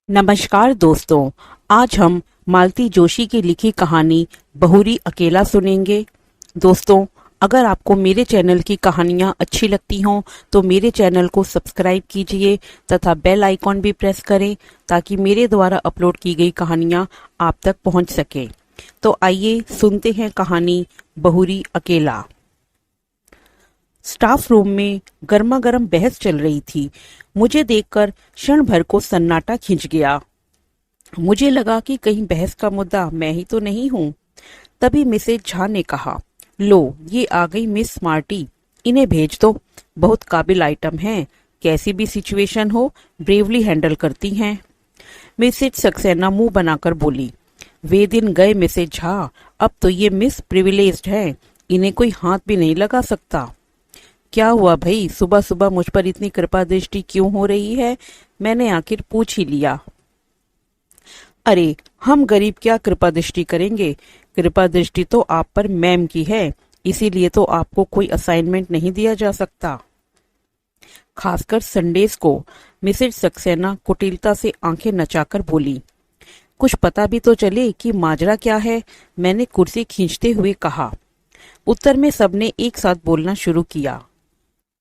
नमस्कार दोस्तों, आज हम मालती जोशी की लिखी कहानी बहुरी अकेला सुनेंगे। दोस्तों, अगर आपको मेरे चैनल की कहानियाँ अच्छी लगती हों तो मेरे चैनल को सब्सक्राइब कीजिए तथा बेल आइकॉन भी प्रेस करें ताकि मेरे द्वारा अपलोड की गई कहानियाँ आप तक पहुँच सके। तो आइए सुनते हैं कहानी बहुरी अकेला। स्टाफ रूम में गर्मा गर्म बहस चल रही थी। मुझे देखकर क्षण भर को सन्नाटा खिंच गया। मुझे लगा कि कहीं बहस का मुद्दा मैं ही तो नहीं हूँ। तभी मिसेज झा ने कहा, लो ये आ गई मिस स्मार्टी, इन्हें भेज दो। बहुत काबिल आइटम हैं, कैसी भी सिचुएशन हो ब्रेवली हैंडल करती हैं। मिसेज सक्सेना मुंह बनाकर बोली, वे दिन गए मिसेज झा, अब तो ये मिस प्रिविलेज्ड हैं, इन्हें कोई हाथ भी नहीं लगा सकता। क्या हुआ भाई, सुबह सुबह मुझ पर इतनी कृपा दृष्टि क्यों हो रही है? मैंने आखिर पूछ ही लिया। अरे हम गरीब क्या कृपा दृष्टि करेंगे, कृपा दृष्टि तो आप पर मैम की है, इसीलिए तो आपको कोई असाइनमेंट नहीं दिया जा सकता, खासकर संडेज को। मिसेज सक्सेना कुटिलता से आंखें नचाकर बोली, कुछ पता भी तो चले कि माजरा क्या है। मैंने कुर्सी खींचते हुए कहा। उत्तर में सबने एक साथ बोलना शुरू किया।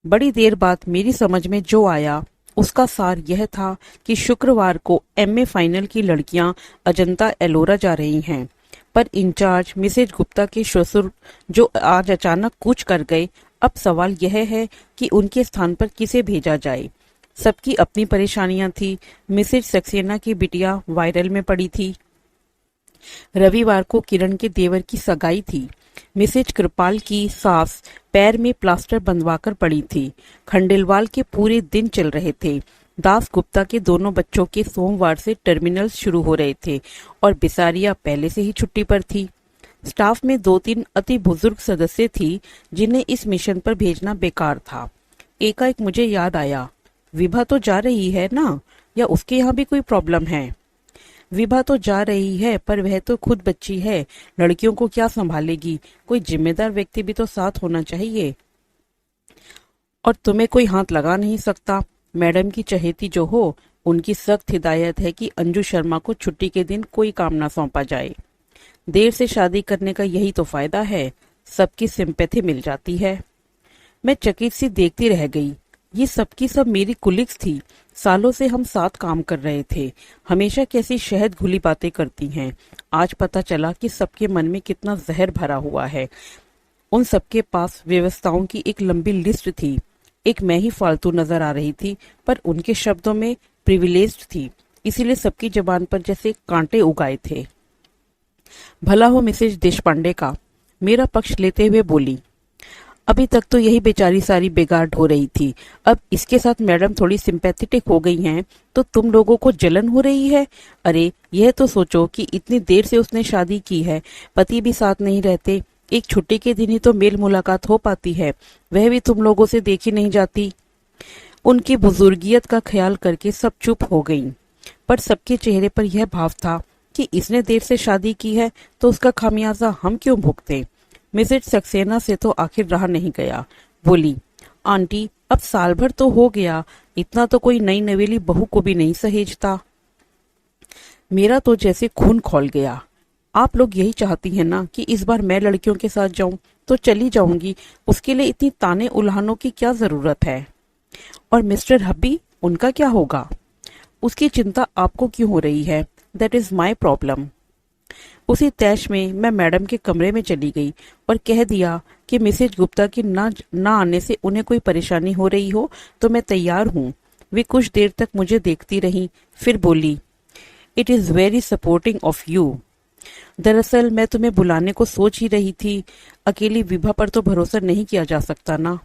बड़ी देर बाद मेरी समझ में जो आया उसका सार यह था कि शुक्रवार को एमए फाइनल की लड़कियां अजंता एलोरा जा रही हैं, पर इंचार्ज मिसेज गुप्ता के ससुर जो आज अचानक कूच कर गए। अब सवाल यह है कि उनके स्थान पर किसे भेजा जाए। सबकी अपनी परेशानियां थी। मिसेज सक्सेना की बिटिया वायरल में पड़ी थी। रविवार को किरण के देवर की सगाई थी। मिसेज कृपाल की सास पैर में प्लास्टर बंधवाकर पड़ी थी। खंडेलवाल के पूरे दिन चल रहे थे। दास गुप्ता के दोनों बच्चों के सोमवार से टर्मिनल्स शुरू हो रहे थे और बिसारिया पहले से ही छुट्टी पर थी। स्टाफ में 2-3 अति बुजुर्ग सदस्य थी जिन्हें इस मिशन पर भेजना बेकार था। एकाएक मुझे याद आया, विभा तो जा रही है ना, या उसके यहाँ भी कोई प्रॉब्लम है? विभा तो जा रही है, पर वह तो खुद बच्ची है, लड़कियों को क्या संभालेगी? कोई जिम्मेदार व्यक्ति भी तो साथ होना चाहिए। और तुम्हें कोई हाथ लगा नहीं सकता। मैडम की चहेती जो हो, उनकी सख्त हिदायत है कि अंजू शर्मा को छुट्टी के दिन कोई काम ना सौंपा जाए। देर से शादी करने का यही तो फायदा है, सबकी सिंपैथी मिल जाती है। मैं चकित सी देखती रह गई। ये सबकी सब मेरी कुलीग्स थी। सालों से हम साथ काम कर रहे थे। हमेशा कैसी शहद घुली बातें करती हैं। आज पता चला कि सबके मन में कितना जहर भरा हुआ है। उन सबके पास व्यवस्थाओं की एक लंबी लिस्ट थी। एक मैं ही फालतू नजर आ रही थी, पर उनके शब्दों में प्रिविलेज्ड थी, इसीलिए सबकी जबान पर जैसे कांटे उगाए थे। भला हो मिसेज देशपांडे का, मेरा पक्ष लेते हुए बोली, अभी तक तो यही बेचारी सारी बेगार हो रही थी, अब इसके साथ मैडम थोड़ी सिंपैथेटिक हो गई हैं तो तुम लोगों को जलन हो रही है। अरे यह तो सोचो कि इतनी देर से उसने शादी की है, पति भी साथ नहीं रहते, एक छुट्टी के दिन ही तो मेल मुलाकात हो पाती है, वह भी तुम लोगों से देखी नहीं जाती। उनकी बुजुर्गियत का ख्याल करके सब चुप हो गईं, पर सबके चेहरे पर यह भाव था कि इसने देर से शादी की है तो उसका खामियाजा हम क्यों भुगतें। मिसेज सक्सेना से तो आखिर रहा नहीं गया। बोली, आंटी अब साल भर तो हो गया, इतना तो कोई नई नवेली बहू को भी नहीं सहेजता। मेरा तो जैसे खून खौल गया। आप लोग यही चाहती हैं ना कि इस बार मैं लड़कियों के साथ जाऊं, तो चली जाऊंगी, उसके लिए इतनी ताने उल्हानों की क्या जरूरत है? और मिस्टर हब्बी, उनका क्या होगा? उसकी चिंता आपको क्यों हो रही है? That is my problem. उसी तैश में मैं मैडम के कमरे में चली गई और कह दिया कि मिसेज गुप्ता के ना आने से उन्हें कोई परेशानी हो रही हो तो मैं तैयार हूँ। वे कुछ देर तक मुझे देखती रहीं, फिर बोली, it is very supporting of you. दरअसल मैं तुम्हें बुलाने को सोच ही रही थी। अकेली विभा पर तो भरोसा नहीं किया जा सकता ना।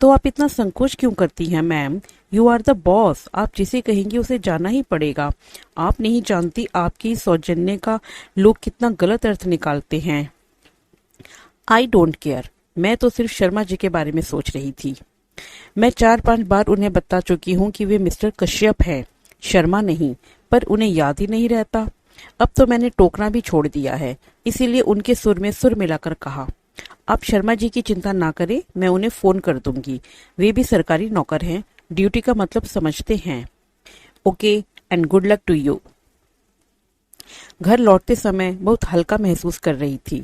तो आप इतना संकोच क्यों करती हैं ma'am? You are the boss, आप जिसे कहेंगी उसे जाना ही पड़ेगा। आप नहीं जानती आपकी सौजन्य का लोग कितना गलत अर्थ निकालते हैं। आई डोंट केयर, मैं तो सिर्फ शर्मा जी के बारे में सोच रही थी। मैं 4-5 बार उन्हें बता चुकी हूँ कि वे मिस्टर कश्यप हैं, शर्मा नहीं, पर उन्हें याद ही नहीं रहता। अब तो मैंने टोकना भी छोड़ दिया है, इसीलिए उनके सुर में सुर मिलाकर कहा, आप शर्मा जी की चिंता ना करें, मैं उन्हें फोन कर दूंगी। वे भी सरकारी नौकर हैं, ड्यूटी का मतलब समझते हैं। Okay, and good luck to you. घर लौटते समय बहुत हल्का महसूस कर रही थी।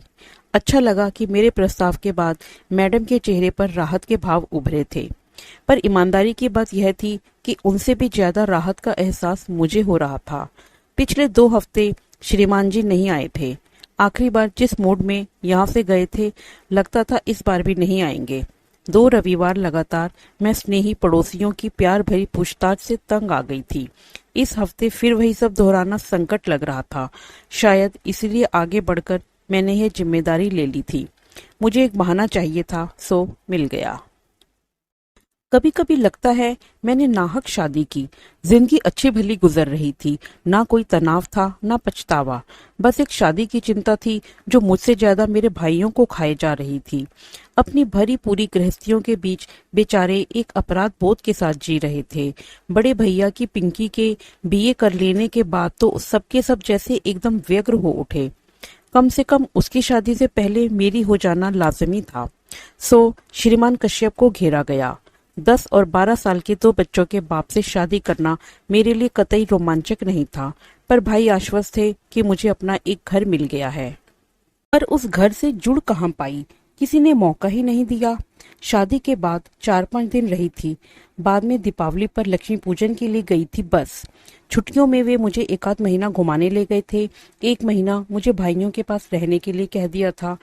अच्छा लगा कि मेरे प्रस्ताव के बाद मैडम के चेहरे पर राहत के भाव उभरे थे, पर ईमानदारी की बात यह थी कि उनसे भी ज्यादा राहत का एहसास मुझे हो रहा था। पिछले 2 हफ्ते श्रीमान जी नहीं आए थे। आखिरी बार जिस मूड में यहाँ से गए थे, लगता था इस बार भी नहीं आएंगे। 2 रविवार लगातार मैं स्नेही पड़ोसियों की प्यार भरी पूछताछ से तंग आ गई थी। इस हफ्ते फिर वही सब दोहराना संकट लग रहा था। शायद इसलिए आगे बढ़कर मैंने यह जिम्मेदारी ले ली थी। मुझे एक बहाना चाहिए था, सो मिल गया। कभी कभी लगता है मैंने नाहक शादी की। जिंदगी अच्छी भली गुजर रही थी, ना कोई तनाव था ना पछतावा। बस एक शादी की चिंता थी जो मुझसे ज्यादा मेरे भाइयों को खाए जा रही थी। अपनी भरी पूरी गृहस्थियों के बीच बेचारे एक अपराध बोध के साथ जी रहे थे। बड़े भैया की पिंकी के बीए कर लेने के बाद तो सबके सब जैसे एकदम व्यग्र हो उठे। कम से कम उसकी शादी से पहले मेरी हो जाना लाजमी था। सो श्रीमान कश्यप को घेरा गया। 10 और 12 साल के 2 बच्चों के बाप से शादी करना मेरे लिए कतई रोमांचक नहीं था, पर भाई आश्वस्त थे कि मुझे अपना एक घर मिल गया है। पर उस घर से जुड़ कहाँ पाई, किसी ने मौका ही नहीं दिया। शादी के बाद 4-5 दिन रही थी। बाद में दीपावली पर लक्ष्मी पूजन के लिए गई थी बस। छुट्टियों में वे मुझे 1 आध महीना घुमाने ले गए थे। 1 महीना मुझे भाइयों के पास रहने के लिए कह दिया था।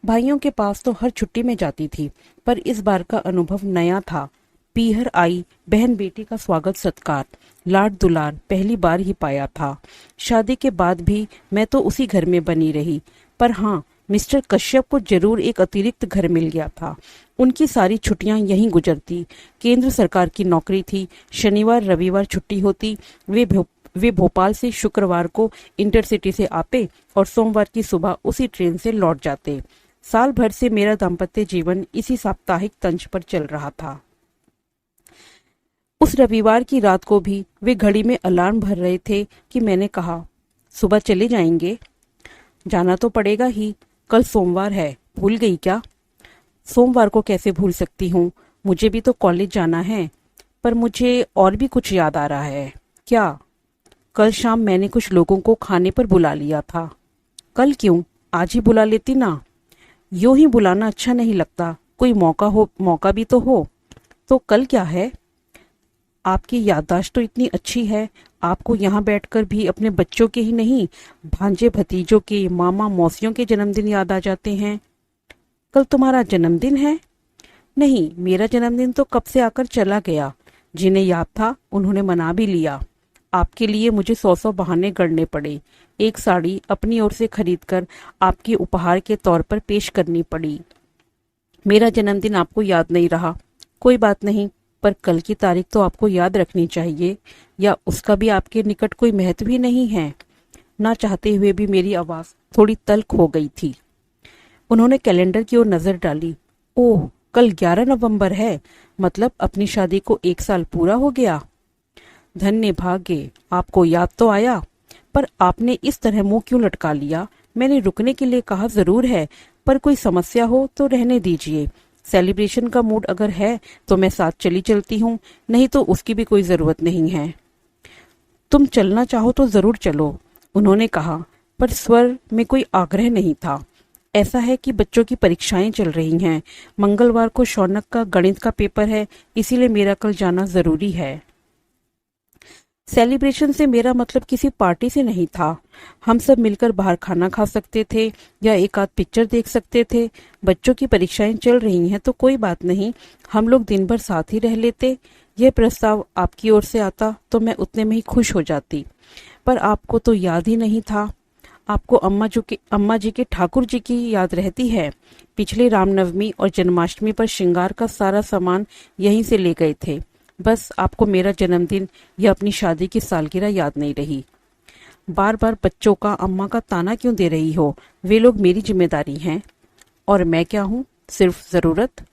भाइयों के पास तो हर छुट्टी में जाती थी, पर इस बार का अनुभव नया था। पीहर आई बहन बेटी का स्वागत सत्कार, लाड दुलार पहली बार ही पाया था। शादी के बाद भी मैं तो उसी घर में बनी रही, पर हाँ, मिस्टर कश्यप को जरूर एक अतिरिक्त घर मिल गया था। उनकी सारी छुट्टियां यहीं गुजरती। केंद्र सरकार की नौकरी थी। शनिवार रविवार छुट्टी होती। वे भोपाल से शुक्रवार को इंटरसिटी से आते और सोमवार की सुबह उसी ट्रेन से लौट जाते। साल भर से मेरा दाम्पत्य जीवन इसी साप्ताहिक तंज पर चल रहा था। उस रविवार की रात को भी वे घड़ी में अलार्म भर रहे थे कि मैंने कहा, सुबह चले जाएंगे। जाना तो पड़ेगा ही, कल सोमवार है, भूल गई क्या? सोमवार को कैसे भूल सकती हूँ, मुझे भी तो कॉलेज जाना है। पर मुझे और भी कुछ याद आ रहा है। क्या? कल शाम मैंने कुछ लोगों को खाने पर बुला लिया था। कल क्यों, आज ही बुला लेती ना। यूं ही बुलाना अच्छा नहीं लगता, कोई मौका भी तो हो। तो कल क्या है? आपकी याददाश्त तो इतनी अच्छी है, आपको यहाँ बैठकर भी अपने बच्चों के ही नहीं, भांजे भतीजों के, मामा मौसियों के जन्मदिन याद आ जाते हैं। कल तुम्हारा जन्मदिन है? नहीं, मेरा जन्मदिन तो कब से आकर चला गया। जिन्हें याद था उन्होंने मना भी लिया। आपके लिए मुझे 100 बहाने गढ़ने पड़े। एक साड़ी अपनी ओर से खरीदकर आपके उपहार के तौर पर पेश करनी पड़ी। मेरा जन्मदिन आपको याद नहीं रहा, कोई बात नहीं, पर कल की तारीख तो आपको याद रखनी चाहिए, या उसका भी आपके निकट कोई महत्व ही नहीं है। ना चाहते हुए भी मेरी आवाज थोड़ी तल्ख हो गई थी। उन्होंने कैलेंडर की ओर नजर डाली। ओह, कल 11 नवंबर है, मतलब अपनी शादी को 1 साल पूरा हो गया। धन्य भाग्य, आपको याद तो आया, पर आपने इस तरह मुंह क्यों लटका लिया? मैंने रुकने के लिए कहा जरूर है, पर कोई समस्या हो तो रहने दीजिए। सेलिब्रेशन का मूड अगर है तो मैं साथ चलती हूँ, नहीं तो उसकी भी कोई जरूरत नहीं है। तुम चलना चाहो तो जरूर चलो, उन्होंने कहा, पर स्वर में कोई आग्रह नहीं था। ऐसा है कि बच्चों की परीक्षाएं चल रही हैं। मंगलवार को शौनक का गणित का पेपर है, इसीलिए मेरा कल जाना जरूरी है। सेलिब्रेशन से मेरा मतलब किसी पार्टी से नहीं था। हम सब मिलकर बाहर खाना खा सकते थे या एक आध पिक्चर देख सकते थे। बच्चों की परीक्षाएं चल रही हैं तो कोई बात नहीं, हम लोग दिन भर साथ ही रह लेते। यह प्रस्ताव आपकी ओर से आता तो मैं उतने में ही खुश हो जाती, पर आपको तो याद ही नहीं था। आपको अम्मा जी के ठाकुर जी की याद रहती है। पिछले रामनवमी और जन्माष्टमी पर श्रृंगार का सारा सामान यहीं से ले गए थे। बस आपको मेरा जन्मदिन या अपनी शादी की सालगिरह याद नहीं रही। बार बार बच्चों का अम्मा का ताना क्यों दे रही हो? वे लोग मेरी जिम्मेदारी हैं। और मैं क्या हूँ? सिर्फ जरूरत।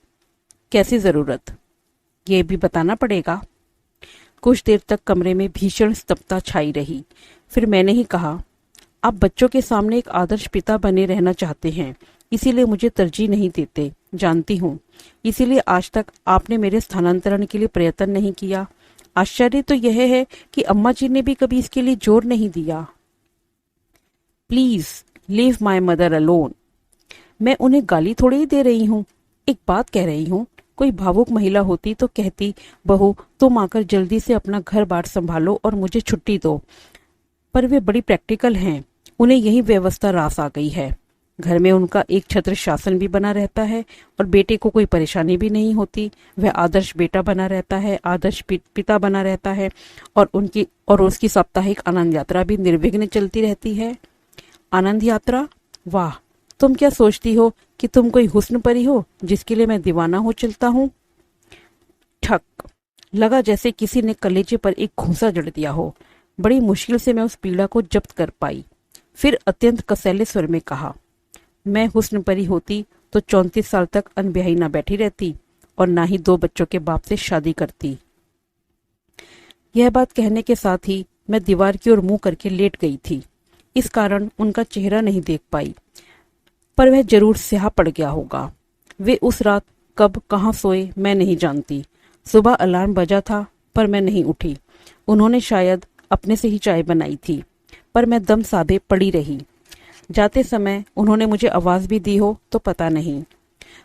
कैसी जरूरत, ये भी बताना पड़ेगा। कुछ देर तक कमरे में भीषण स्तब्धता छाई रही। फिर मैंने ही कहा, आप बच्चों के सामने एक आदर्श पिता बने रहना चाहते हैं, इसीलिए मुझे तरजीह नहीं देते, जानती हूँ। इसीलिए आज तक आपने मेरे स्थानांतरण के लिए प्रयत्न नहीं किया। आश्चर्य तो यह है कि अम्मा जी ने भी कभी इसके लिए जोर नहीं दिया। Please leave my mother alone. मैं उन्हें गाली थोड़ी ही दे रही हूँ, एक बात कह रही हूँ। कोई भावुक महिला होती तो कहती, बहू तुम आकर जल्दी से अपना घर बार संभालो और मुझे छुट्टी दो। पर वे बड़ी प्रैक्टिकल हैं, उन्हें यही व्यवस्था रास आ गई है। घर में उनका एक छत्र शासन भी बना रहता है और बेटे को कोई परेशानी भी नहीं होती। वह आदर्श बेटा बना रहता है, आदर्श पिता बना रहता है और उसकी साप्ताहिक आनंद यात्रा भी निर्विघ्न चलती रहती है। आनंद यात्रा? वाह, तुम क्या सोचती हो कि तुम कोई हुस्न परी हो जिसके लिए मैं दीवाना हो चलता हूँ? ठक लगा जैसे किसी ने कलेजे पर एक घूंसा जड़ दिया हो। बड़ी मुश्किल से मैं उस पीड़ा को जब्त कर पाई। फिर अत्यंत कसैले स्वर में कहा, मैं हुस्न परी होती तो 34 साल तक अनब्याही ना बैठी रहती और ना ही 2 बच्चों के बाप से शादी करती। यह बात कहने के साथ ही मैं दीवार की ओर मुंह करके लेट गई थी। इस कारण उनका चेहरा नहीं देख पाई, पर वह जरूर स्याह पड़ गया होगा। वे उस रात कब कहाँ सोए मैं नहीं जानती। सुबह अलार्म बजा था पर मैं नहीं उठी। उन्होंने शायद अपने से ही चाय बनाई थी, पर मैं दम साधे पड़ी रही। जाते समय उन्होंने मुझे आवाज भी दी हो तो पता नहीं।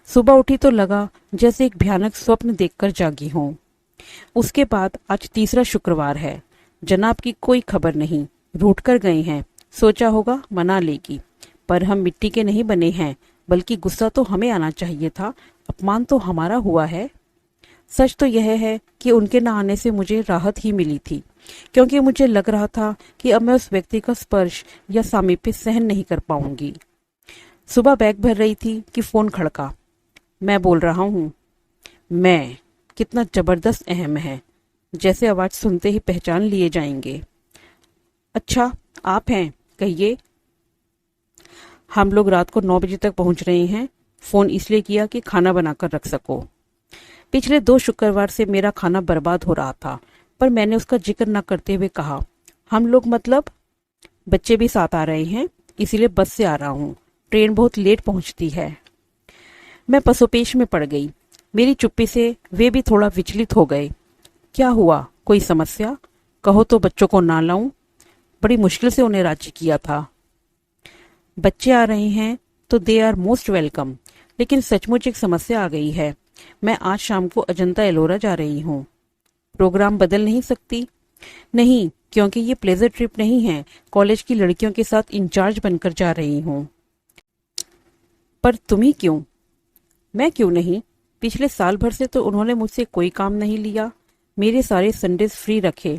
सुबह उठी तो लगा जैसे एक भयानक स्वप्न देखकर जागी हूं। उसके बाद आज तीसरा शुक्रवार है। जनाब की कोई खबर नहीं, रूठ कर गए हैं। सोचा होगा मना लेगी, पर हम मिट्टी के नहीं बने हैं, बल्कि गुस्सा तो हमें आना चाहिए था। अपमान तो हमारा हुआ है। सच तो यह है कि उनके न आने से मुझे राहत ही मिली थी, क्योंकि मुझे लग रहा था कि अब मैं उस व्यक्ति का स्पर्श या सामीप्य सहन नहीं कर पाऊंगी। सुबह बैग भर रही थी कि फोन खड़का। मैं बोल रहा हूँ। मैं कितना जबरदस्त अहम है, जैसे आवाज सुनते ही पहचान लिए जाएंगे। अच्छा आप हैं, कहिए। हम लोग रात को 9 बजे तक पहुंच रहे हैं। फोन इसलिए किया कि खाना बनाकर रख सको। पिछले 2 शुक्रवार से मेरा खाना बर्बाद हो रहा था, पर मैंने उसका जिक्र न करते हुए कहा, हम लोग मतलब बच्चे भी साथ आ रहे हैं, इसीलिए बस से आ रहा हूँ। ट्रेन बहुत लेट पहुंचती है। मैं पसोपेश में पड़ गई। मेरी चुप्पी से वे भी थोड़ा विचलित हो गए। क्या हुआ, कोई समस्या? कहो तो बच्चों को ना लाऊं। बड़ी मुश्किल से उन्हें राजी किया था। बच्चे आ रहे हैं तो दे आर मोस्ट वेलकम, लेकिन सचमुच एक समस्या आ गई है। मैं आज शाम को अजंता एलोरा जा रही हूँ। प्रोग्राम बदल नहीं सकती? नहीं, क्योंकि ये प्लेजर ट्रिप नहीं है। कॉलेज की लड़कियों के साथ इंचार्ज बनकर जा रही हूँ। पर तुम ही क्यों? मैं क्यों नहीं? पिछले साल भर से तो उन्होंने मुझसे कोई काम नहीं लिया, मेरे सारे संडेज फ्री रखे।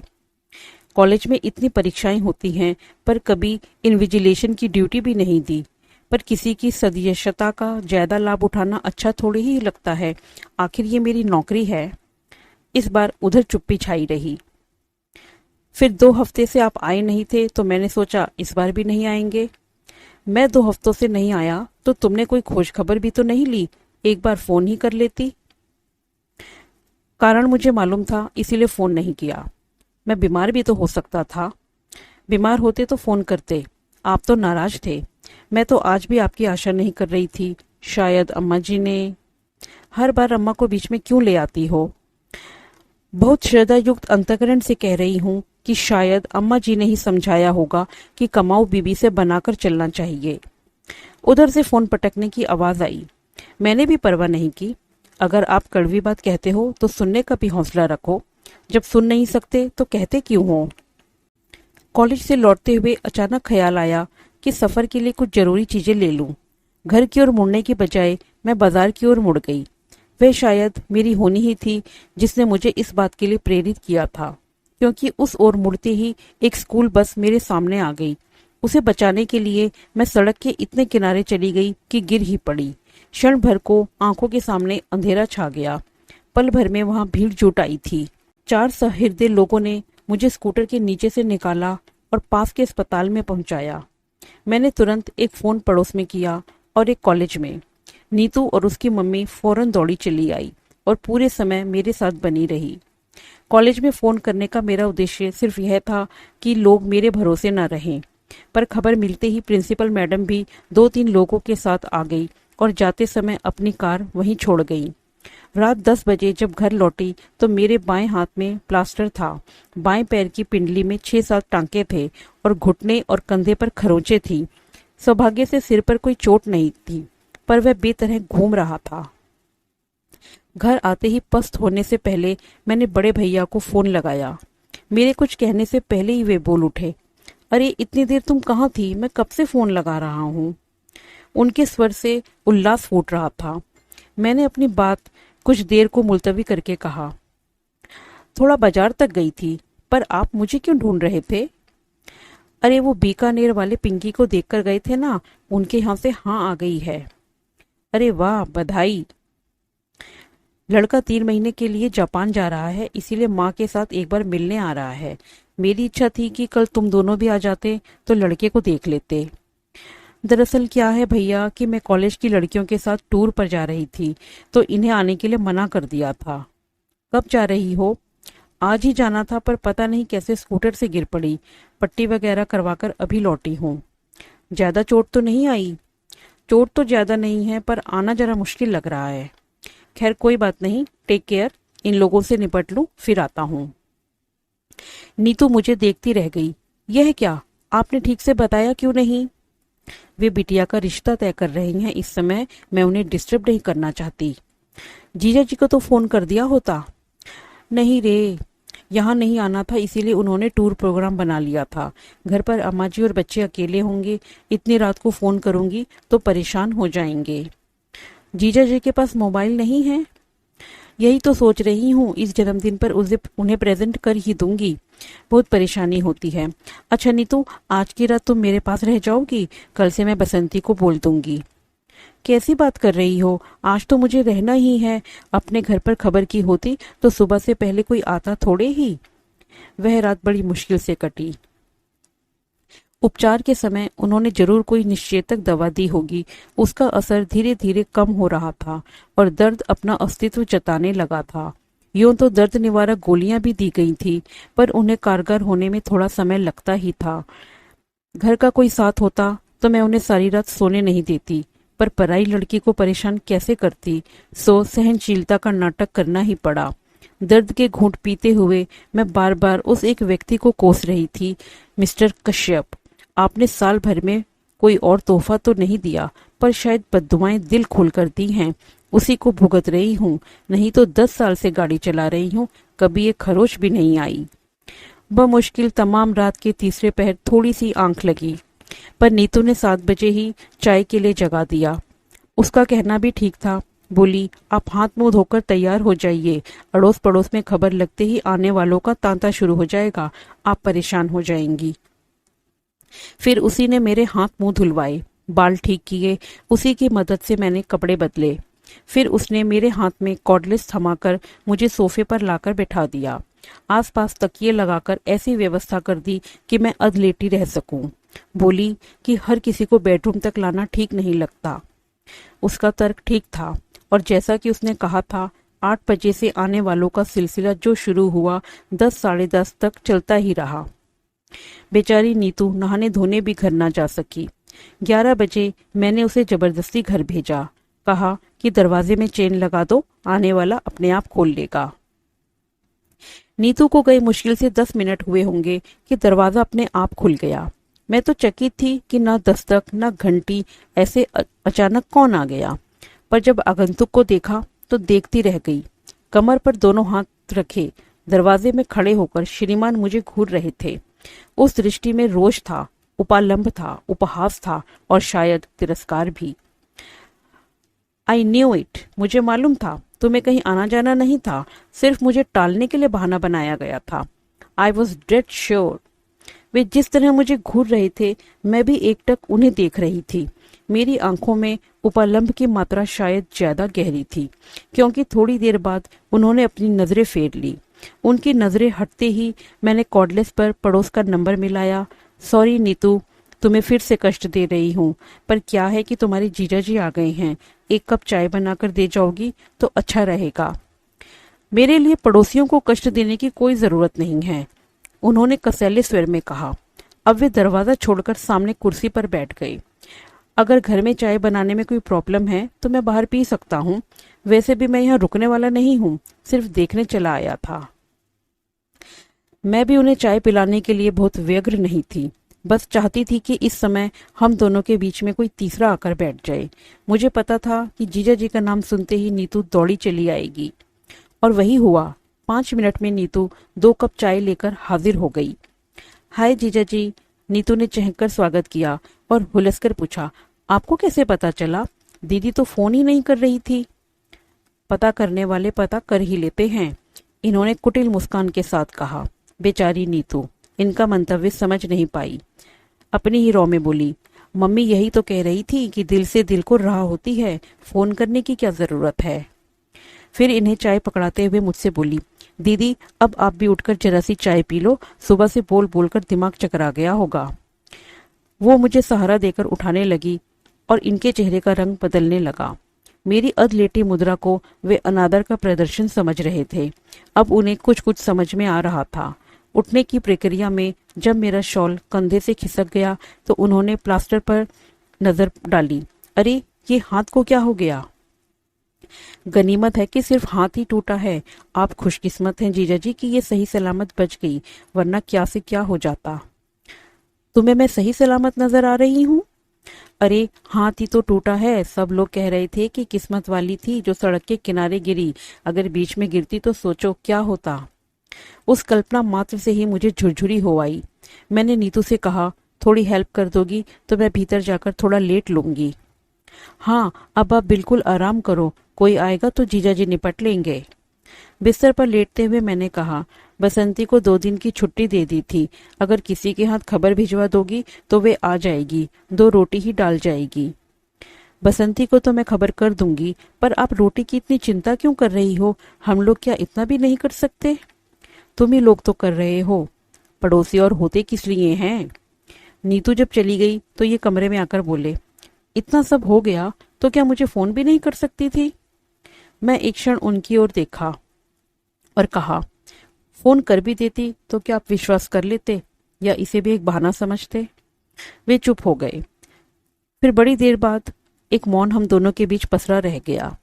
कॉलेज में इतनी परीक्षाएं होती हैं, पर कभी इन्विजिलेशन की ड्यूटी भी नहीं दी। पर किसी की सदस्यता का ज्यादा लाभ उठाना अच्छा थोड़ी ही लगता है। आखिर ये मेरी नौकरी है। इस बार उधर चुप्पी छाई रही। फिर 2 हफ्ते से आप आए नहीं थे तो मैंने सोचा इस बार भी नहीं आएंगे। मैं 2 हफ्तों से नहीं आया तो तुमने कोई खोज खबर भी तो नहीं ली? एक बार फोन ही कर लेती। कारण मुझे मालूम था, इसीलिए फोन नहीं किया। मैं बीमार भी तो हो सकता था। बीमार होते तो फोन करते। आप तो नाराज थे। मैं तो आज भी आपकी आशा नहीं कर रही थी। शायद अम्मा जी ने। हर बार अम्मा को बीच में क्यों ले आती हो? बहुत श्रद्धा युक्त अंतःकरण से कह रही हूँ कि शायद अम्मा जी ने ही समझाया होगा कि कमाऊ बीबी से बनाकर चलना चाहिए। उधर से फोन पटकने की आवाज आई। मैंने भी परवाह नहीं की। अगर आप कड़वी बात कहते हो तो सुनने का भी हौसला रखो। जब सुन नहीं सकते तो कहते क्यों हो? कॉलेज से लौटते हुए अचानक ख्याल आया कि सफर के लिए कुछ जरूरी चीजें ले लूं। घर की ओर मुड़ने की बजाय मैं बाजार की ओर मुड़ गई। वह शायद मेरी होनी ही थी जिसने मुझे इस बात के लिए प्रेरित किया था, क्योंकि उस ओर मुड़ते ही एक स्कूल बस मेरे सामने आ गई। उसे बचाने के लिए मैं सड़क के इतने किनारे चली गई कि गिर ही पड़ी। क्षण भर को आंखों के सामने अंधेरा छा गया। पल भर में वहां भीड़ जुट आई थी। 4 सहृदय लोगों ने मुझे स्कूटर के नीचे से निकाला और पास के अस्पताल में पहुंचाया। मैंने तुरंत एक फोन पड़ोस में किया और एक कॉलेज में। नीतू और उसकी मम्मी फौरन दौड़ी चली आई और पूरे समय मेरे साथ बनी रही। कॉलेज में फोन करने का मेरा उद्देश्य सिर्फ यह था कि लोग मेरे भरोसे न रहें, पर खबर मिलते ही प्रिंसिपल मैडम भी 2-3 लोगों के साथ आ गई और जाते समय अपनी कार वहीं छोड़ गई। रात 10 बजे जब घर लौटी तो मेरे बाएं हाथ में प्लास्टर था, बाएं पैर की पिंडली में 6-7 टांके थे और घुटने और कंधे पर खरोंचे थी। सौभाग्य से सिर पर कोई चोट नहीं थी, पर वह बेतरह घूम रहा था। घर आते ही पस्त होने से पहले मैंने बड़े भैया को फोन लगाया। मेरे कुछ कहने से पहले ही वे बोल उठे, अरे इतनी देर तुम कहाँ थी? मैं कब से फोन लगा रहा हूँ। उनके स्वर से उल्लास फूट रहा था। मैंने अपनी बात कुछ देर को मुलतवी करके कहा, थोड़ा बाजार तक गई थी, पर आप मुझे क्यों ढूंढ रहे थे? अरे वो बीकानेर वाले पिंकी को देखकर गए थे ना, उनके यहाँ से हाँ आ गई है। अरे वाह, बधाई। लड़का 3 महीने के लिए जापान जा रहा है, इसीलिए माँ के साथ एक बार मिलने आ रहा है। मेरी इच्छा थी कि कल तुम दोनों भी आ जाते तो लड़के को देख लेते। दरअसल क्या है भैया कि मैं कॉलेज की लड़कियों के साथ टूर पर जा रही थी, तो इन्हें आने के लिए मना कर दिया था। कब जा रही हो? आज ही जाना था, पर पता नहीं कैसे स्कूटर से गिर पड़ी। पट्टी वगैरह करवाकर अभी लौटी हूँ। ज्यादा चोट तो नहीं आई? चोट तो ज्यादा नहीं है, पर आना जरा मुश्किल लग रहा है। खैर कोई बात नहीं, टेक केयर। इन लोगों से निपट लूं, फिर आता हूँ। नीतू मुझे देखती रह गई। यह क्या, आपने ठीक से बताया क्यों नहीं? वे बिटिया का रिश्ता तय कर रही हैं, इस समय मैं उन्हें डिस्टर्ब नहीं करना चाहती। जीजा जी को तो फोन कर दिया होता। नहीं रे, यहाँ नहीं आना था, इसीलिए उन्होंने टूर प्रोग्राम बना लिया था। घर पर अम्मा जी और बच्चे अकेले होंगे, इतनी रात को फोन करूंगी तो परेशान हो जाएंगे। जीजा जी के पास मोबाइल नहीं है? यही तो सोच रही हूँ, इस जन्मदिन पर उन्हें प्रेजेंट कर ही दूंगी। बहुत परेशानी होती है। अच्छा नीतू, आज की रात तुम मेरे पास रह जाओगी? कल से मैं बसंती को बोल दूंगी। कैसी बात कर रही हो? आज तो मुझे रहना ही है। अपने घर पर खबर की होती तो सुबह से पहले कोई आता थोड़े ही। वह रात बड़ी मुश्किल से कटी। उपचार के समय उन्होंने जरूर कोई निश्चेतक दवा दी होगी। उसका असर धीरे धीरे कम हो रहा था और दर्द अपना अस्तित्व जताने लगा था। यूं तो दर्द निवारक गोलियां भी दी गई थी, पर उन्हें कारगर होने में थोड़ा समय लगता ही था। घर का कोई साथ होता तो मैं उन्हें सारी रात सोने नहीं देती, पर पराई लड़की को परेशान कैसे करती, सो सहनशीलता का नाटक करना ही पड़ा। दर्द के घूंट पीते हुए मैं बार बार उस एक व्यक्ति को कोस रही थी, मिस्टर कश्यप। आपने साल भर में कोई और तोहफा तो नहीं दिया, पर शायद बद्दुआएं दिल खोलकर दी हैं, उसी को भुगत रही हूँ। नहीं तो 10 साल से गाड़ी चला रही हूँ, कभी एक खरोच भी नहीं आई। बमुश्किल तमाम रात के तीसरे पहर थोड़ी सी आंख लगी, पर नीतू ने 7 बजे ही चाय के लिए जगा दिया। उसका कहना भी ठीक था। बोली, आप हाथ मुंह धोकर तैयार हो जाइए, अड़ोस पड़ोस में खबर लगते ही आने वालों का तांता शुरू हो जाएगा, आप परेशान हो जाएंगी। फिर उसी ने मेरे हाथ मुंह धुलवाए, बाल ठीक किए, उसी की मदद से मैंने कपड़े बदले। फिर उसने मेरे हाथ में कॉर्डलेस थमाकर मुझे सोफे पर लाकर बैठा दिया। आसपास तकिए लगाकर ऐसी व्यवस्था कर दी कि मैं अधलेटी रह सकूं। बोली कि हर किसी को बेडरूम तक लाना ठीक नहीं लगता। उसका तर्क ठीक था, और जैसा कि उसने कहा था, 8 बजे से आने वालों का सिलसिला जो शुरू हुआ 10 साढ़े 10 तक चलता ही रहा। बेचारी नीतू नहाने धोने भी घर ना जा सकी। 11 बजे मैंने उसे जबरदस्ती घर भेजा। कहा कि दरवाजे में चेन लगा दो, आने वाला अपने आप खोल लेगा। नीतू को गए मुश्किल से 10 मिनट हुए होंगे कि दरवाजा अपने आप खुल गया। मैं तो चकित थी कि ना दस्तक ना घंटी, ऐसे अचानक कौन आ गया। पर जब आगंतुक को देखा तो देखती रह गई। कमर पर दोनों हाथ रखे दरवाजे में खड़े होकर श्रीमान मुझे घूर रहे थे। उस दृष्टि में रोष था, उपालंब था, उपहास था और शायद तिरस्कार भी। आई न्यू इट, मुझे मालूम था तुम्हें कहीं आना जाना नहीं था, सिर्फ मुझे टालने के लिए बहाना बनाया गया था। I was dead sure. वे जिस तरह मुझे घूर रहे थे, मैं भी एकटक उन्हें देख रही थी। मेरी आंखों में उपालंब की मात्रा शायद ज्यादा गहरी थी, क्योंकि थोड़ी देर बाद उन्होंने अपनी नजरें फेर ली। उनकी नजरें हटते ही मैंने कॉर्डलेस पर पड़ोस का नंबर मिलाया। सॉरी नीतू, तुम्हें फिर से कष्ट दे रही हूँ, पर क्या है कि तुम्हारे जीजा जी आ गए हैं, एक कप चाय बनाकर दे जाओगी तो अच्छा रहेगा। मेरे लिए पड़ोसियों को कष्ट देने की कोई जरूरत नहीं है, उन्होंने कसैले स्वर में कहा। अब वे दरवाजा छोड़कर सामने कुर्सी पर बैठ गए। अगर घर में चाय बनाने में कोई प्रॉब्लम है तो मैं बाहर पी सकता हूँ। वैसे भी मैं यहाँ रुकने वाला नहीं हूँ, सिर्फ देखने चला आया था। मैं भी उन्हें चाय पिलाने के लिए बहुत व्यग्र नहीं थी, बस चाहती थी कि इस समय हम दोनों के बीच में कोई तीसरा आकर बैठ जाए। मुझे पता था कि जीजा जी का नाम सुनते ही नीतू दौड़ी चली आएगी, और वही हुआ। 5 मिनट में नीतू 2 कप चाय लेकर हाजिर हो गई। हाय जीजा जी, नीतू ने चहककर स्वागत किया और हुलसकर पूछा, आपको कैसे पता चला? दीदी तो फोन ही नहीं कर रही थी। पता करने वाले पता कर ही लेते हैं, इन्होंने कुटिल मुस्कान के साथ कहा। बेचारी नीतू इनका मंतव्य समझ नहीं पाई। अपनी ही रौ में बोली, मम्मी यही तो कह रही थी कि दिल से दिल को राह होती है, फोन करने की क्या जरूरत है। फिर इन्हें चाय पकड़ाते हुए मुझसे बोली, दीदी अब आप भी उठकर जरा सी चाय पी लो, सुबह से बोल बोलकर दिमाग चकरा गया होगा। वो मुझे सहारा देकर उठाने लगी और इनके चेहरे का रंग बदलने लगा। मेरी अधलेटी मुद्रा को वे अनादर का प्रदर्शन समझ रहे थे। अब उन्हें कुछ कुछ समझ में आ रहा था। उठने की प्रक्रिया में जब मेरा शॉल कंधे से खिसक गया तो उन्होंने प्लास्टर पर नजर डाली। अरे ये हाथ को क्या हो गया? गनीमत है कि सिर्फ हाथ ही टूटा है। आप खुशकिस्मत हैं जीजा जी कि ये सही सलामत बच गई, वरना क्या से क्या हो जाता। तुम्हें मैं सही सलामत नजर आ रही हूँ? अरे हाथ ही तो टूटा है। सब लोग कह रहे थे कि किस्मत वाली थी जो सड़क के किनारे गिरी, अगर बीच में गिरती तो सोचो क्या होता। उस कल्पना मात्र से ही मुझे झुरझुरी हो आई। मैंने नीतू से कहा, थोड़ी हेल्प कर दोगी तो मैं भीतर जाकर थोड़ा लेट लूंगी। हाँ अब आप बिल्कुल आराम करो, कोई आएगा तो जीजा जी निपट लेंगे। बिस्तर पर लेटते हुए मैंने कहा, बसंती को 2 दिन की छुट्टी दे दी थी, अगर किसी के हाथ खबर भिजवा दोगी तो वे आ जाएगी, 2 रोटी ही डाल जाएगी। बसंती को तो मैं खबर कर दूंगी, पर आप रोटी की इतनी चिंता क्यों कर रही हो? हम लोग क्या इतना भी नहीं कर सकते? तुम ही लोग तो कर रहे हो, पड़ोसी और होते किस लिए हैं? नीतू जब चली गई तो ये कमरे में आकर बोले, इतना सब हो गया तो क्या मुझे फोन भी नहीं कर सकती थी? मैं एक क्षण उनकी ओर देखा और कहा, फोन कर भी देती तो क्या आप विश्वास कर लेते या इसे भी एक बहाना समझते? वे चुप हो गए। फिर बड़ी देर बाद एक मौन हम दोनों के बीच पसरा रह गया।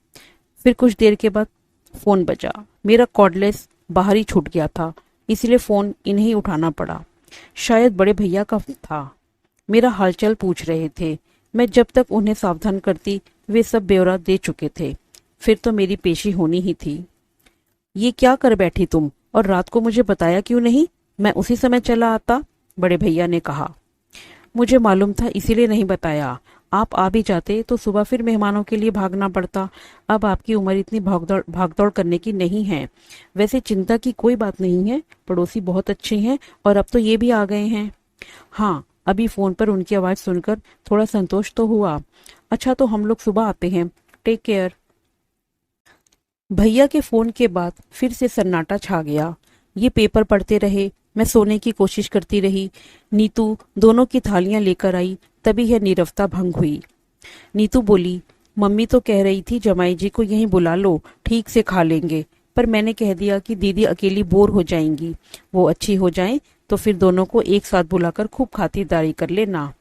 फिर कुछ देर के बाद फोन बजा। मेरा कॉर्डलेस बाहर ही छूट गया था, इसलिए फोन इन्हें ही उठाना पड़ा। शायद बड़े भैया का था, मेरा हालचाल पूछ रहे थे। मैं जब तक उन्हें सावधान करती वे सब ब्यौरा दे चुके थे। फिर तो मेरी पेशी होनी ही थी। ये क्या कर बैठी तुम, और रात को मुझे बताया क्यों नहीं? मैं उसी समय चला आता, बड़े भैया ने कहा। मुझे मालूम था इसीलिए नहीं बताया। आप आ भी जाते तो सुबह फिर मेहमानों के लिए भागना पड़ता। अब आपकी उम्र इतनी भागदौड़ करने की नहीं है। वैसे चिंता की कोई बात नहीं है, पड़ोसी बहुत अच्छे हैं और अब तो ये भी आ गए हैं। हाँ, अभी फोन पर उनकी आवाज सुनकर थोड़ा संतोष तो हुआ। अच्छा तो हम लोग सुबह आते हैं, टेक केयर। भैया के फोन के बाद फिर से सन्नाटा छा गया। ये पेपर पढ़ते रहे, मैं सोने की कोशिश करती रही। नीतू दोनों की थालियां लेकर आई, तभी यह नीरवता भंग हुई। नीतू बोली, मम्मी तो कह रही थी जमाई जी को यहीं बुला लो, ठीक से खा लेंगे, पर मैंने कह दिया कि दीदी अकेली बोर हो जाएंगी। वो अच्छी हो जाएं तो फिर दोनों को एक साथ बुलाकर खूब खातिरदारी कर लेना।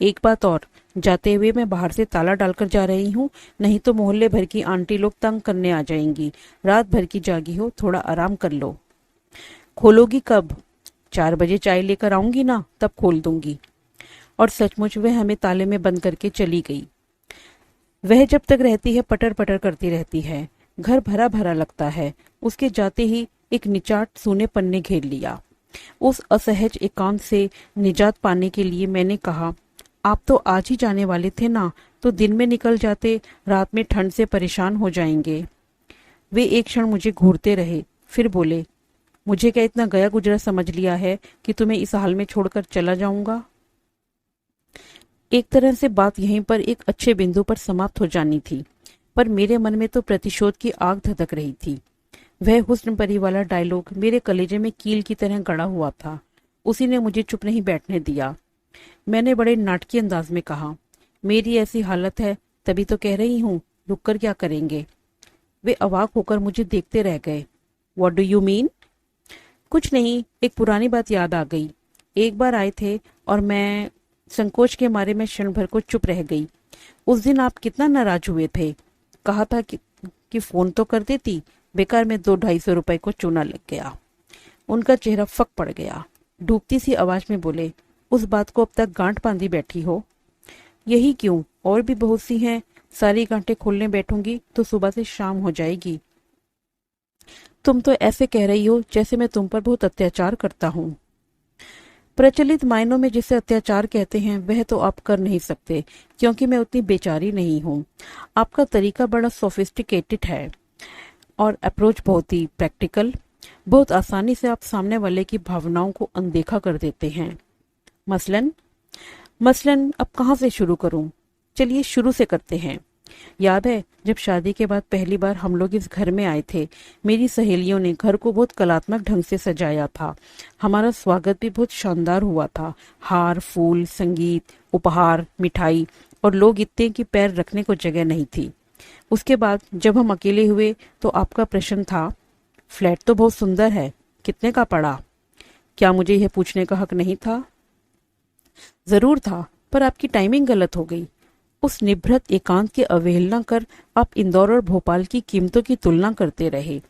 एक बात और, जाते हुए मैं बाहर से ताला डालकर जा रही हूँ, नहीं तो मोहल्ले भर की आंटी लोग तंग करने आ जाएंगी। रात भर की जागी हो, थोड़ा आराम कर लो। खोलोगी कब? 4 बजे चाय लेकर आऊंगी ना, तब खोल दूंगी। और सचमुच वह हमें ताले में बंद करके चली गई। वह जब तक रहती है पटर पटर करती रहती है, घर भरा भरा लगता है। उसके जाते ही एक निचाट सूनेपन ने घेर लिया। उस असहज एकांत से निजात पाने के लिए मैंने कहा, आप तो आज ही जाने वाले थे ना, तो दिन में निकल जाते, रात में ठंड से परेशान हो जाएंगे। वे एक क्षण मुझे घूरते रहे, फिर बोले, मुझे क्या इतना गया गुजरा समझ लिया है कि तुम्हें इस हाल में छोड़कर चला जाऊंगा? एक तरह से बात यहीं पर एक अच्छे बिंदु पर समाप्त हो जानी थी, पर मेरे मन में तो प्रतिशोध की आग धधक रही थी। वह हुस्न परी वाला डायलॉग मेरे कलेजे में कील की तरह गड़ा हुआ था। उसी ने मुझे चुप नहीं बैठने दिया। मैंने बड़े नाटकीय अंदाज में कहा, मेरी ऐसी हालत है तभी तो कह रही हूँ, रुक कर क्या करेंगे? वे अवाक होकर मुझे देखते रह गए। What do you mean? कुछ नहीं, एक पुरानी बात याद आ गई। एक बार आए थे और मैं संकोच के मारे मैं क्षण भर को चुप रह गई। उस दिन आप कितना नाराज हुए थे। कहा था कि फोन तो कर देती, बेकार में 200-250 रुपए को चूना लग गया। उनका चेहरा फक पड़ गया। डूबती सी आवाज में बोले, उस बात को अब तक गांठ बांधी बैठी हो। यही क्यों, और भी बहुत सी हैं। सारी गांठें खोलने बैठूंगी तो सुबह से शाम हो जाएगी। तुम तो ऐसे कह रही हो जैसे मैं तुम पर बहुत अत्याचार करता हूँ। प्रचलित मायनों में जिसे अत्याचार कहते हैं वह तो आप कर नहीं सकते, क्योंकि मैं उतनी बेचारी नहीं हूँ। आपका तरीका बड़ा सोफिस्टिकेटेड है और अप्रोच बहुत ही प्रैक्टिकल। बहुत आसानी से आप सामने वाले की भावनाओं को अनदेखा कर देते हैं। मसलन अब कहाँ से शुरू करूं? चलिए शुरू से करते हैं। याद है जब शादी के बाद पहली बार हम लोग इस घर में आए थे, मेरी सहेलियों ने घर को बहुत कलात्मक ढंग से सजाया था। हमारा स्वागत भी बहुत शानदार हुआ था। हार, फूल, संगीत, उपहार, मिठाई, और लोग इतने कि पैर रखने को जगह नहीं थी। उसके बाद जब हम अकेले हुए तो आपका प्रश्न था, फ्लैट तो बहुत सुंदर है, कितने का पड़ा? क्या मुझे यह पूछने का हक नहीं था? जरूर था, पर आपकी टाइमिंग गलत हो गई। उस निभृत एकांत की अवहेलना कर आप इंदौर और भोपाल की कीमतों की तुलना करते रहे।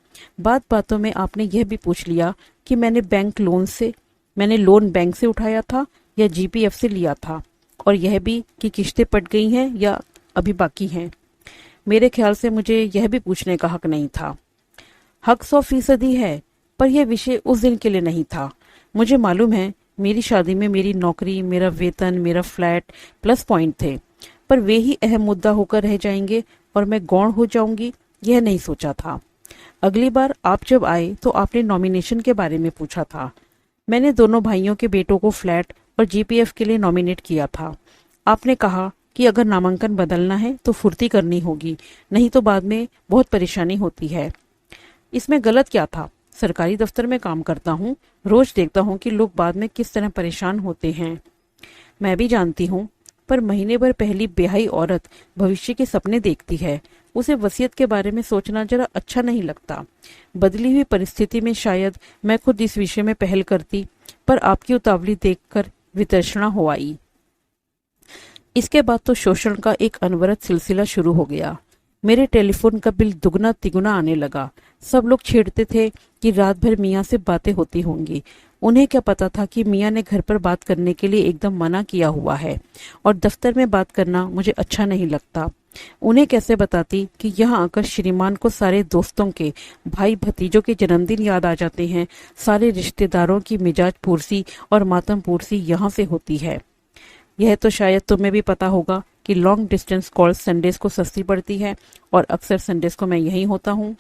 बात बातों में आपने यह भी पूछ लिया कि मैंने लोन बैंक से उठाया था या जीपीएफ से लिया था, और यह भी कि किश्तें पट गई हैं या अभी बाकी हैं। मेरे ख्याल से मुझे यह भी पूछने का हक नहीं था। हक 100% है, पर यह विषय उस दिन के लिए नहीं था। मुझे मालूम है मेरी शादी में मेरी नौकरी, मेरा वेतन, मेरा फ्लैट प्लस पॉइंट थे, पर वे ही अहम मुद्दा होकर रह जाएंगे और मैं गौण हो जाऊंगी, यह नहीं सोचा था। अगली बार आप जब आए तो आपने नॉमिनेशन के बारे में पूछा था। मैंने दोनों भाइयों के बेटों को फ्लैट और जीपीएफ के लिए नॉमिनेट किया था। आपने कहा कि अगर नामांकन बदलना है तो फुर्ती करनी होगी, नहीं तो बाद में बहुत परेशानी होती है। इसमें गलत क्या था? सरकारी दफ्तर में काम करता हूँ, रोज देखता हूँ कि लोग बाद में किस तरह परेशान होते हैं। मैं भी जानती हूँ, पर महीने भर पहली ब्याही औरत भविष्य के सपने देखती है। उसे वसीयत के बारे में सोचना जरा अच्छा नहीं लगता। बदली हुई परिस्थिति में शायद मैं खुद इस विषय में पहल करती, पर आपकी उतावली देखकर वितर्षणा हो आई। इसके बाद तो शोषण का एक अनवरत सिलसिला शुरू हो गया। मेरे टेलीफोन का बिल दुगना तिगुना आने लगा। सब लोग छेड़ते थे कि रात भर मियाँ से बातें होती होंगी। उन्हें क्या पता था कि मियाँ ने घर पर बात करने के लिए एकदम मना किया हुआ है, और दफ्तर में बात करना मुझे अच्छा नहीं लगता। उन्हें कैसे बताती कि यहाँ आकर श्रीमान को सारे दोस्तों के, भाई भतीजों के जन्मदिन याद आ जाते हैं। सारे रिश्तेदारों की मिजाज पुरसी और मातम पुरसी यहाँ से होती है। यह तो शायद तुम्हें भी पता होगा कि लॉन्ग डिस्टेंस कॉल संडेज को सस्ती पड़ती है, और अक्सर संडेज को मैं यहीं होता हूँ।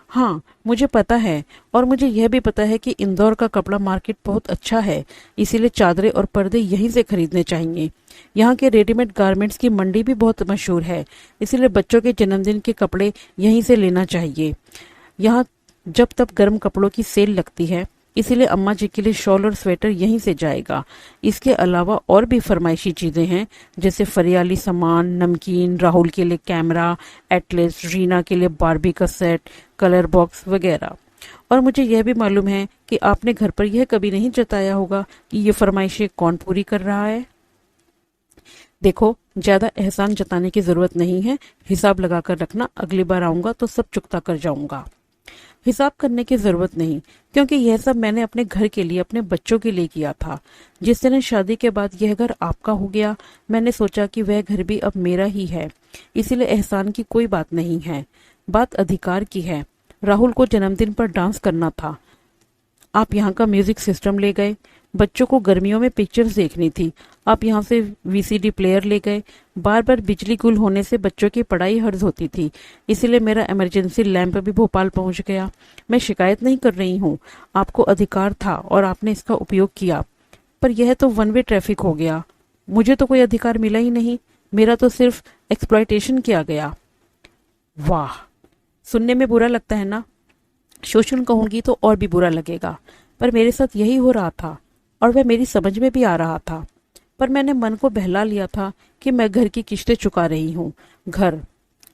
हाँ, मुझे पता है, और मुझे यह भी पता है कि इंदौर का कपड़ा मार्केट बहुत अच्छा है, इसीलिए चादरें और पर्दे यहीं से खरीदने चाहिए। यहाँ के रेडीमेड गारमेंट्स की मंडी भी बहुत मशहूर है, इसीलिए बच्चों के जन्मदिन के कपड़े यहीं से लेना चाहिए। यहाँ जब तब गर्म कपड़ों की सेल लगती है, इसीलिए अम्मा जी के लिए शॉल और स्वेटर यहीं से जाएगा। इसके अलावा और भी फरमाइशी चीजें हैं, जैसे फरियाली सामान, नमकीन, राहुल के लिए कैमरा, एटलस, रीना के लिए बारबी का सेट, कलर बॉक्स वगैरह। और मुझे यह भी मालूम है कि आपने घर पर यह कभी नहीं जताया होगा कि ये फरमाइशें कौन पूरी कर रहा है। देखो, ज्यादा एहसान जताने की जरूरत नहीं है। हिसाब लगा कर रखना, अगली बार आऊंगा तो सब चुकता कर जाऊंगा। हिसाब करने की जरूरत नहीं, क्योंकि यह सब मैंने अपने घर के लिए, अपने बच्चों के लिए किया था। जिस दिन शादी के बाद यह घर आपका हो गया, मैंने सोचा कि वह घर भी अब मेरा ही है, इसीलिए एहसान की कोई बात नहीं है, बात अधिकार की है। राहुल को जन्मदिन पर डांस करना था, आप यहाँ का म्यूजिक सिस्टम ले गए। बच्चों को गर्मियों में पिक्चर्स देखनी थी, आप यहाँ से वीसीडी प्लेयर ले गए। बार बार बिजली गुल होने से बच्चों की पढ़ाई हर्ज होती थी, इसीलिए मेरा इमरजेंसी लैंप भी भोपाल पहुंच गया। मैं शिकायत नहीं कर रही हूँ, आपको अधिकार था और आपने इसका उपयोग किया, पर यह तो वन वे ट्रैफिक हो गया। मुझे तो कोई अधिकार मिला ही नहीं, मेरा तो सिर्फ एक्सप्लॉयटेशन किया गया। वाह, सुनने में बुरा लगता है ना? शोषण कहूंगी तो और भी बुरा लगेगा, पर मेरे साथ यही हो रहा था और वह मेरी समझ में भी आ रहा था। पर मैंने मन को बहला लिया था कि मैं घर की किश्तें चुका रही हूँ, घर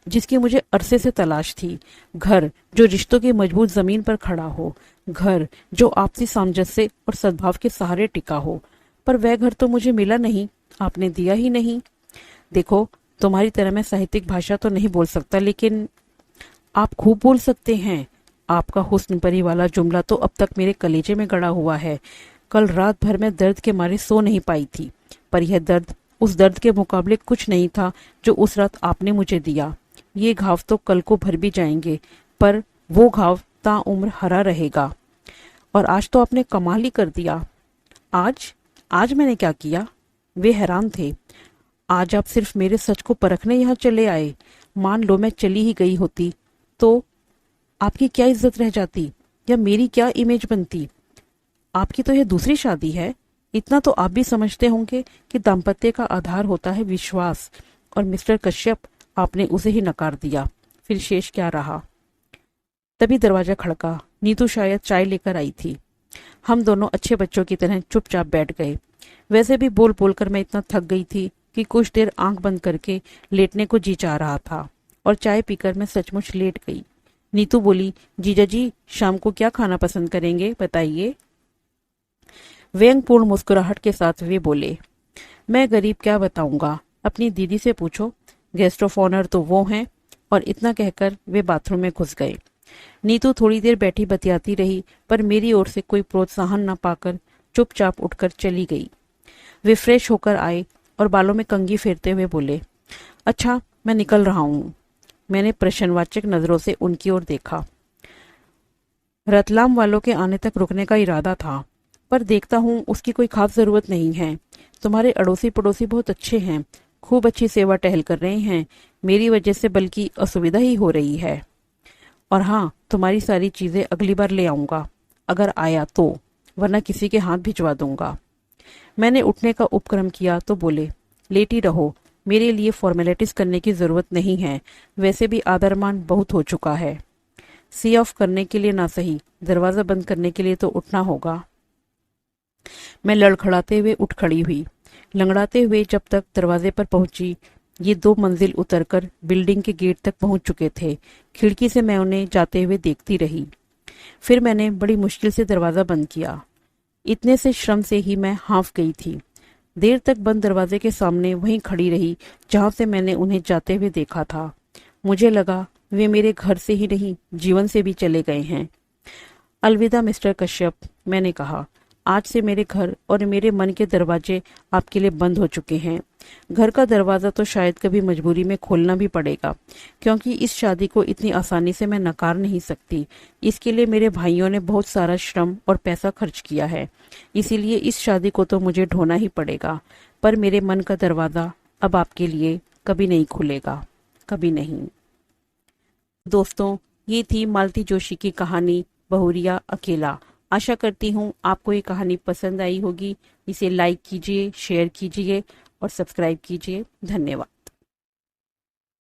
जिसकी मुझे अरसे से तलाश थी, घर जो रिश्तों की मजबूत जमीन पर खड़ा हो, घर जो आपसी सामंजस्य और सद्भाव के सहारे टिका हो। पर वह घर तो मुझे मिला नहीं। आपने दिया ही नहीं। देखो, तुम्हारी तरह मैं साहित्यिक भाषा तो नहीं बोल सकता, लेकिन आप खूब बोल सकते हैं। आपका हुस्न परी वाला जुमला तो अब तक मेरे कलेजे में गड़ा हुआ है। कल रात भर मैं दर्द के मारे सो नहीं पाई थी, पर यह दर्द उस दर्द के मुकाबले कुछ नहीं था जो उस रात आपने मुझे दिया। ये घाव तो कल को भर भी जाएंगे, पर वो घाव ताउम्र हरा रहेगा। और आज तो आपने कमाल ही कर दिया। आज आज मैंने क्या किया? वे हैरान थे। आज आप सिर्फ मेरे सच को परखने यहाँ चले आए। मान लो मैं चली ही गई होती तो आपकी क्या इज्जत रह जाती, या मेरी क्या इमेज बनती? आपकी तो यह दूसरी शादी है। इतना तो आप भी समझते होंगे कि दाम्पत्य का आधार होता है विश्वास, और मिस्टर कश्यप, आपने उसे ही नकार दिया। फिर शेष क्या रहा? तभी दरवाजा खड़का। नीतू शायद चाय लेकर आई थी। हम दोनों अच्छे बच्चों की तरह चुपचाप बैठ गए। वैसे भी बोल बोलकर मैं इतना थक गई थी कि कुछ देर आंख बंद करके लेटने को जी चाह रहा था, और चाय पीकर मैं सचमुच लेट गई। नीतू बोली, जीजा जी शाम को क्या खाना पसंद करेंगे, बताइए। व्यंगपूर्ण मुस्कुराहट के साथ वे बोले, मैं गरीब क्या बताऊंगा, अपनी दीदी से पूछो, गेस्ट ऑफ ऑनर तो वो हैं। और इतना कहकर वे बाथरूम में घुस गए। नीतू थोड़ी देर बैठी बतियाती रही, पर मेरी ओर से कोई प्रोत्साहन न पाकर चुपचाप उठकर चली गई। वे फ्रेश होकर आए और बालों में कंघी फेरते हुए बोले, अच्छा मैं निकल रहा हूँ। मैंने प्रश्नवाचक नजरों से उनकी ओर देखा। रतलाम वालों के आने तक रुकने का इरादा था, पर देखता हूँ उसकी कोई खास जरूरत नहीं है। तुम्हारे अड़ोसी पड़ोसी बहुत अच्छे हैं, खूब अच्छी सेवा टहल कर रहे हैं। मेरी वजह से बल्कि असुविधा ही हो रही है। और हाँ, तुम्हारी सारी चीजें अगली बार ले आऊंगा, अगर आया तो, वरना किसी के हाथ भिजवा दूंगा। मैंने उठने का उपक्रम किया तो बोले, लेटी रहो, मेरे लिए फॉर्मेलिटीज करने की जरूरत नहीं है। वैसे भी आदरमान बहुत हो चुका है। सी ऑफ करने के लिए ना सही, दरवाजा बंद करने के लिए तो उठना होगा। मैं लड़खड़ाते हुए उठ खड़ी हुई। लंगड़ाते हुए जब तक दरवाजे पर पहुंची, ये 2 मंजिल उतरकर बिल्डिंग के गेट तक पहुंच चुके थे। खिड़की से मैं उन्हें जाते हुए देखती रही। फिर मैंने बड़ी मुश्किल से दरवाजा बंद किया। इतने से श्रम से ही मैं हाँफ गई थी। देर तक बंद दरवाजे के सामने वहीं खड़ी रही जहां से मैंने उन्हें जाते हुए देखा था। मुझे लगा वे मेरे घर से ही नहीं, जीवन से भी चले गए हैं। अलविदा मिस्टर कश्यप, मैंने कहा। आज से मेरे घर और मेरे मन के दरवाजे आपके लिए बंद हो चुके हैं। घर का दरवाजा तो शायद कभी मजबूरी में खोलना भी पड़ेगा, क्योंकि इस शादी को इतनी आसानी से मैं नकार नहीं सकती। इसके लिए मेरे भाइयों ने बहुत सारा श्रम और पैसा खर्च किया है, इसीलिए इस शादी को तो मुझे ढोना ही पड़ेगा। पर मेरे मन का दरवाजा अब आपके लिए कभी नहीं खुलेगा, कभी नहीं। दोस्तों, ये थी मालती जोशी की कहानी बहुरिया अकेला। आशा करती हूँ आपको ये कहानी पसंद आई होगी। इसे लाइक कीजिए, शेयर कीजिए और सब्सक्राइब कीजिए। धन्यवाद।